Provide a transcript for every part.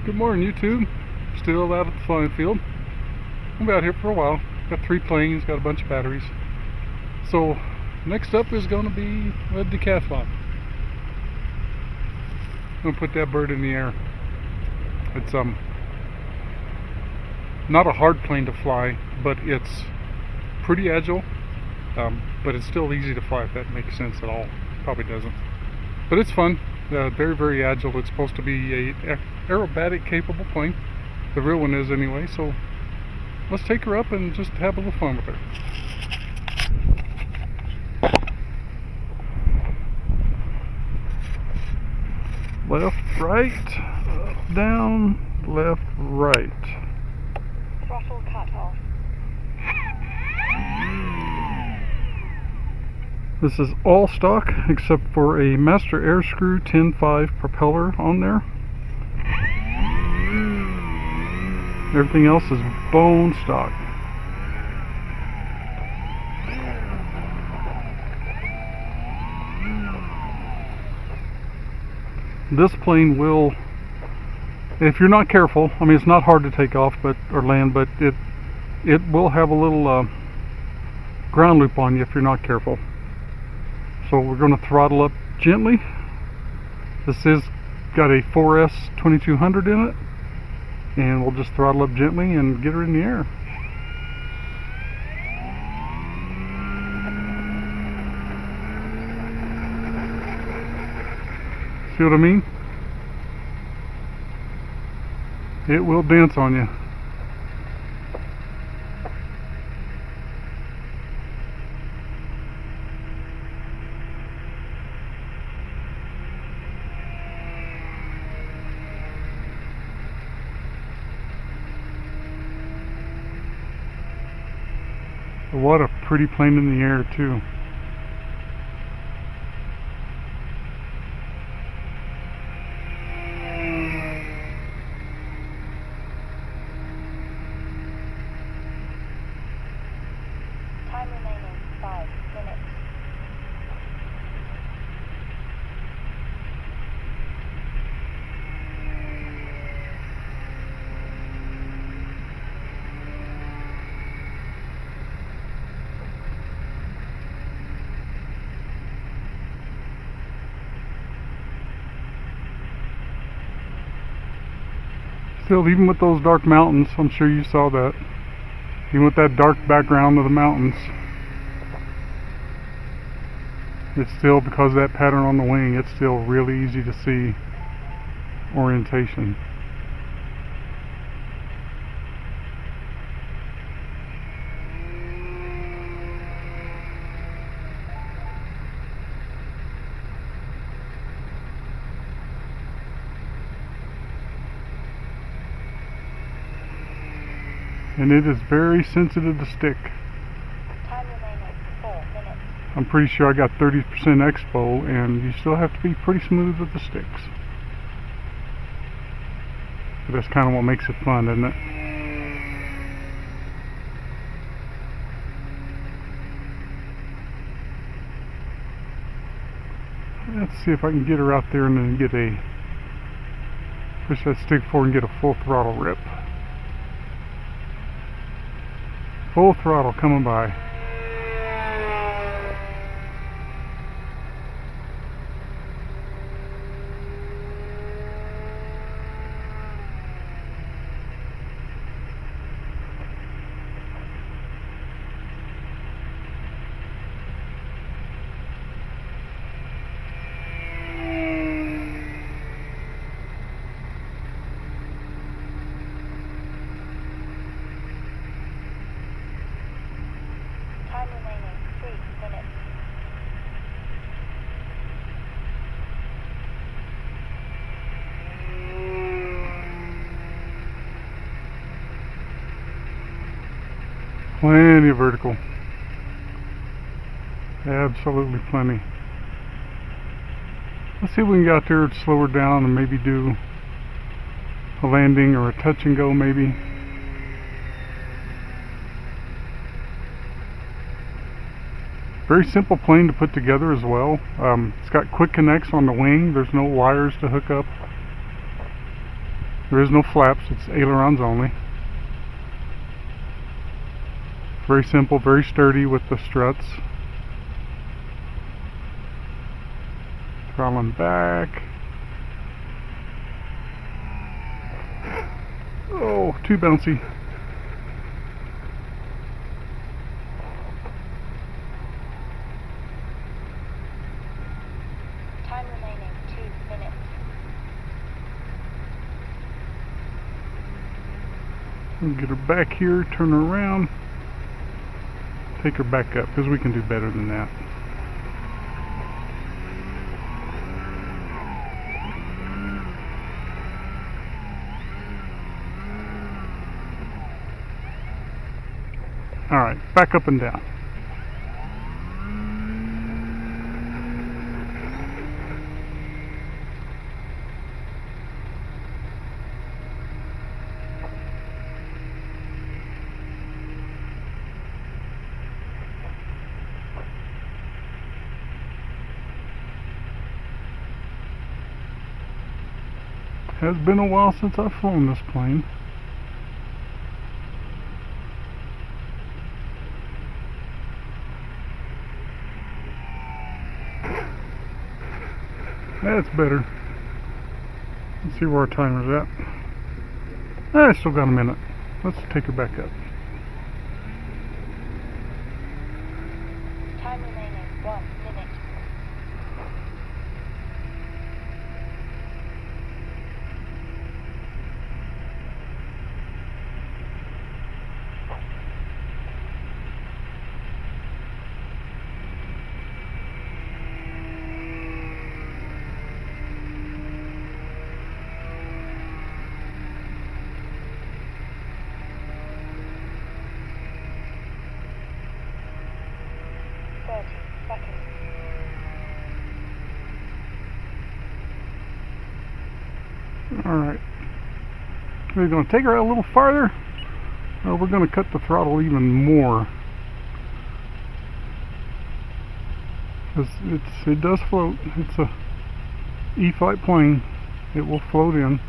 Good morning, YouTube. Still out at the flying field. I'll be out here for a while. Got 3 planes, got a bunch of batteries. So next up is going to be a decathlon. I'm going to put that bird in the air. It's not a hard plane to fly, but it's pretty agile. But it's still easy to fly, if that makes sense at all. Probably doesn't. But it's fun. Very, very agile. It's supposed to be a aerobatic capable plane. The real one is anyway, so let's take her up and just have a little fun with her. Left, right, up, down, left, right. Throttle cut off. This is all stock except for a master air screw 10.5 propeller on there. Everything else is bone stock. This plane will, if you're not careful, I mean it's not hard to take off or land, but it will have a little ground loop on you if you're not careful. So we're going to throttle up gently. This is got a 4S 2200 in it, and we'll just throttle up gently and get her in the air. See what I mean? It will dance on you. What a pretty plane in the air too. Time remaining 5 minutes. Still, even with those dark mountains, I'm sure you saw that. Even with that dark background of the mountains, it's still, because of that pattern on the wing, it's still really easy to see orientation. And it is very sensitive to stick. Time remaining 4 minutes. I'm pretty sure I got 30% expo, and you still have to be pretty smooth with the sticks. But that's kind of what makes it fun, isn't it? Let's see if I can get her out there and then push that stick forward and get a full throttle rip. Full throttle coming by. Time remaining 3 minutes. Plenty of vertical. Absolutely plenty. Let's see if we can get out there, slow her down, and maybe do a landing or a touch and go maybe. Very simple plane to put together as well. It's got quick connects on the wing. There's no wires to hook up. There is no flaps, it's ailerons only. Very simple, very sturdy with the struts. Throttling back. Oh, too bouncy. Time remaining 2 minutes. We'll get her back here, turn her around, take her back up, because we can do better than that. Alright, back up and down. Has been a while since I've flown this plane. That's better. Let's see where our timer's at. I still got a minute. Let's take her back up. Time remaining 1 minute. Seconds. Alright. We're going to take her out a little farther. We're going to cut the throttle even more. Because it does float. It's a Eflite plane. It will float in.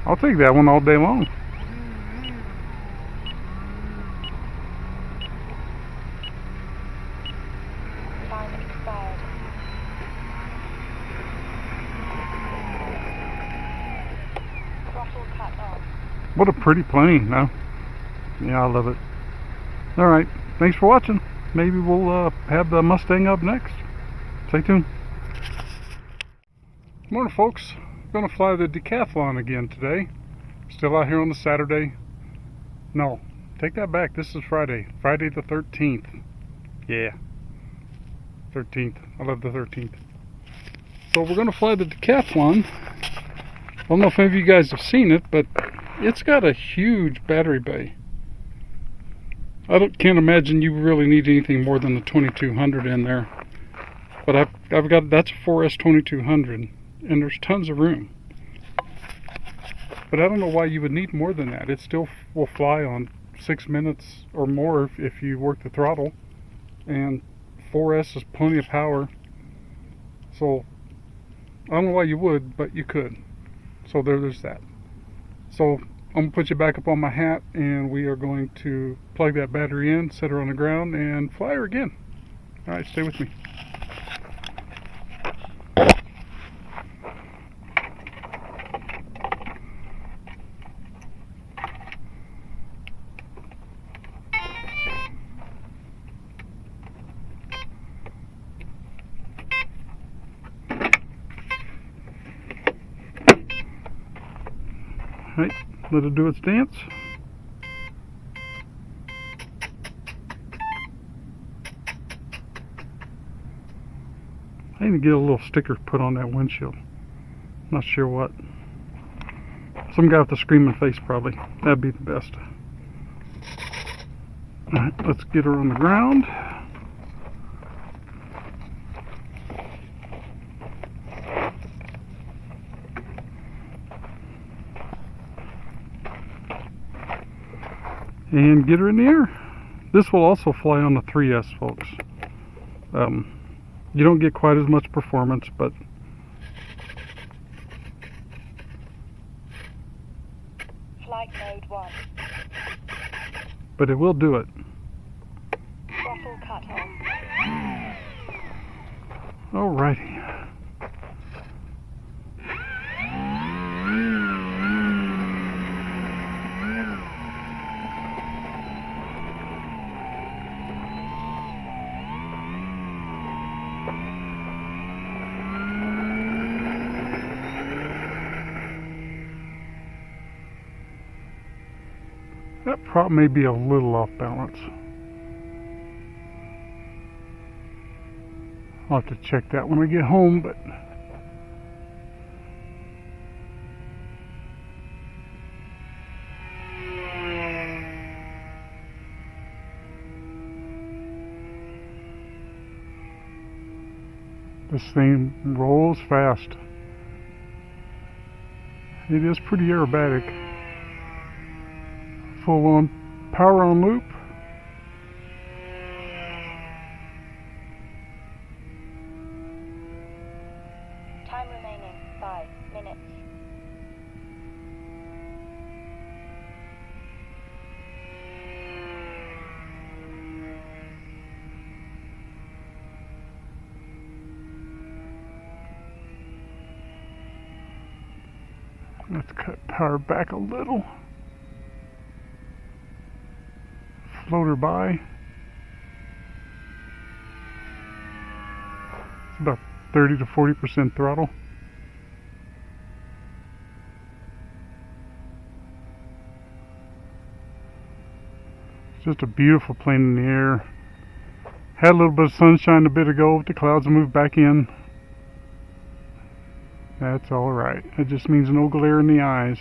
I'll take that one all day long. Time expired. Throttle cut off. What a pretty plane, no? Yeah, I love it. Alright, thanks for watching. Maybe we'll have the Mustang up next. Stay tuned. Morning, folks. Gonna fly the Decathlon again today. Still out here on the Saturday. No, take that back. This is Friday. Friday the 13th. Yeah. 13th. I love the 13th. So we're gonna fly the Decathlon. I don't know if any of you guys have seen it, but it's got a huge battery bay. Can't imagine you really need anything more than the 2200 in there. But I've got, that's a 4S 2200. And there's tons of room. But I don't know why you would need more than that. It still will fly on 6 minutes or more if you work the throttle. And 4S is plenty of power. So I don't know why you would, but you could. So there's that. So I'm going to put you back up on my hat, and we are going to plug that battery in, set her on the ground, and fly her again. Alright, stay with me. Right, let it do its dance. I need to get a little sticker put on that windshield. Not sure what. Some guy with a screaming face probably. That'd be the best. Alright, let's get her on the ground. And get her in the air. This will also fly on the 3S, folks. You don't get quite as much performance, but Flight mode 1. it will do it. Throttle cut off. Alrighty. That prop may be a little off balance. I'll have to check that when I get home, but this thing rolls fast. It is pretty aerobatic. Full on power on loop. Time remaining 5 minutes. Let's cut power back a little. Floater by. It's about 30 to 40% throttle. It's just a beautiful plane in the air. Had a little bit of sunshine a bit ago, but the clouds moved back in. That's alright. It just means no glare in the eyes.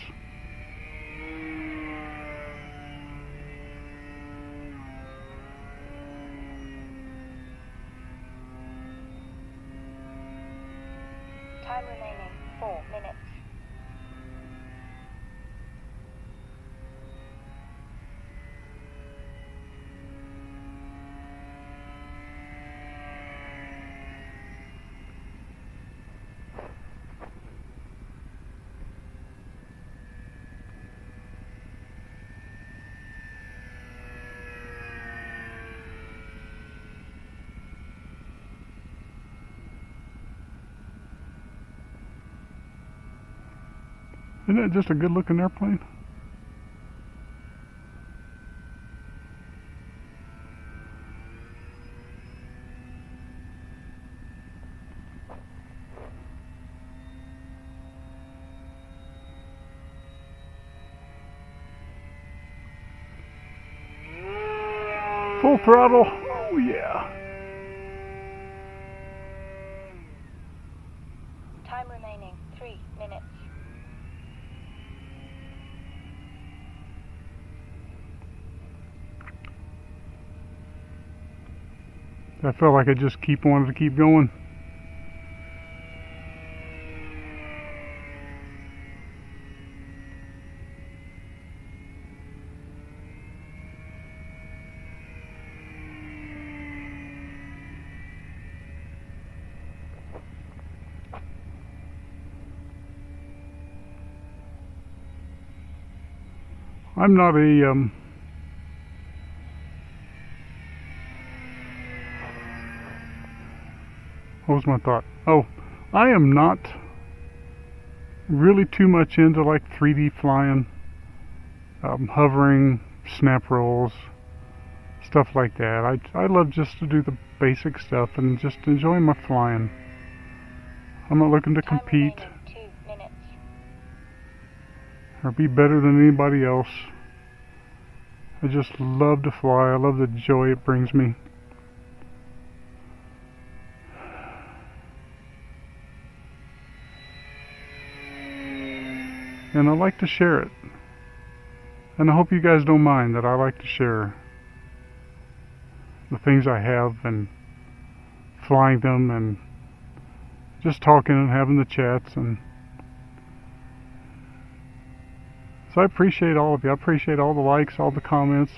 Time remaining 4 minutes. Isn't that just a good looking airplane? Full throttle. Oh yeah. Time remaining 3 minutes. I felt like I just wanted to keep going. I'm not a what was my thought? Oh, I am not really too much into like 3D flying, hovering, snap rolls, stuff like that. I love just to do the basic stuff and just enjoy my flying. I'm not looking to Time compete remaining 2 minutes. or be better than anybody else. I just love to fly. I love the joy it brings me. And I like to share it. And I hope you guys don't mind that I like to share the things I have and flying them and just talking and having the chats. And so I appreciate all of you. I appreciate all the likes, all the comments.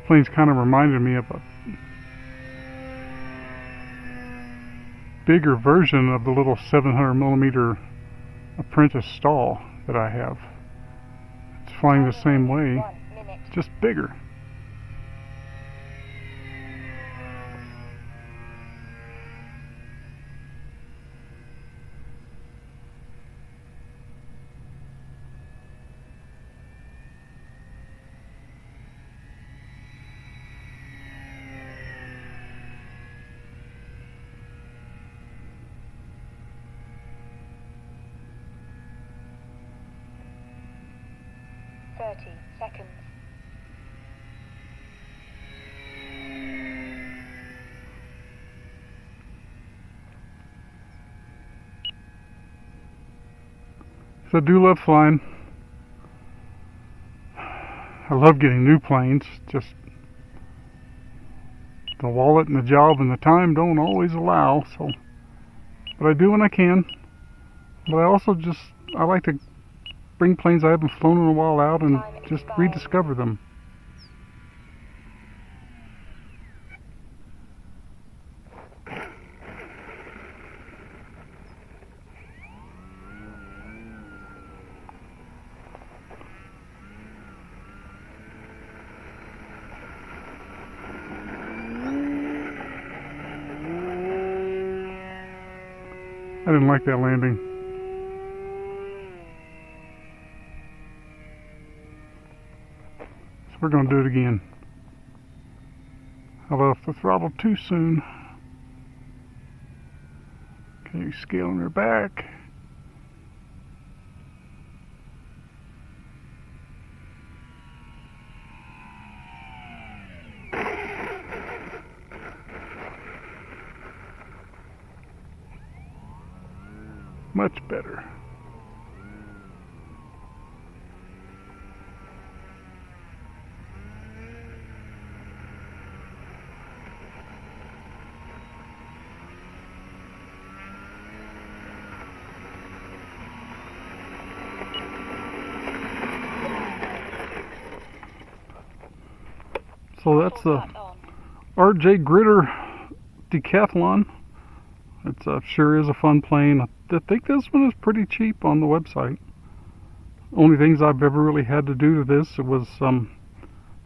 plane's kind of reminded me of a bigger version of the little 700mm Apprentice stall that I have. It's flying the same way, 1 minute. just bigger. Seconds. So I do love flying. I love getting new planes, just the wallet and the job and the time don't always allow, so, but I do when I can. But I also I like to bring planes I haven't flown in a while out and just rediscover them. I didn't like that landing. So we're going to do it again. I let off the throttle too soon. Okay, scaling her back. Much better. So that's the RJ Gritter Decathlon. It's sure is a fun plane. I think this one is pretty cheap on the website. Only things I've ever really had to do to this, it was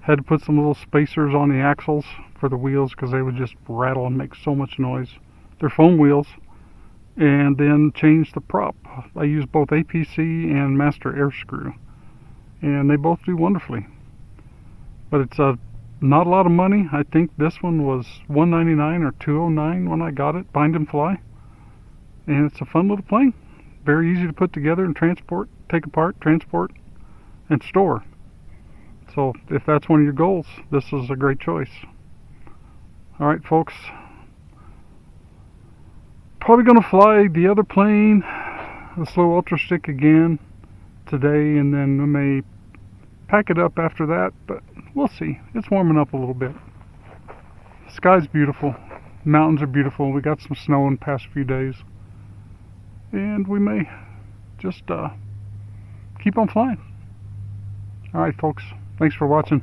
had to put some little spacers on the axles for the wheels because they would just rattle and make so much noise. They're foam wheels. And then change the prop. I use both APC and master air screw, and they both do wonderfully. But it's not a lot of money. I think this one was $199 or $209 when I got it, bind and fly. And it's a fun little plane. Very easy to put together and transport, take apart, transport, and store. So if that's one of your goals, this is a great choice. Alright folks, probably going to fly the other plane, the slow ultra stick again today, and then we may pack it up after that, but we'll see. It's warming up a little bit. The sky's beautiful. Mountains are beautiful. We got some snow in the past few days. And we may just keep on flying. Alright folks, thanks for watching.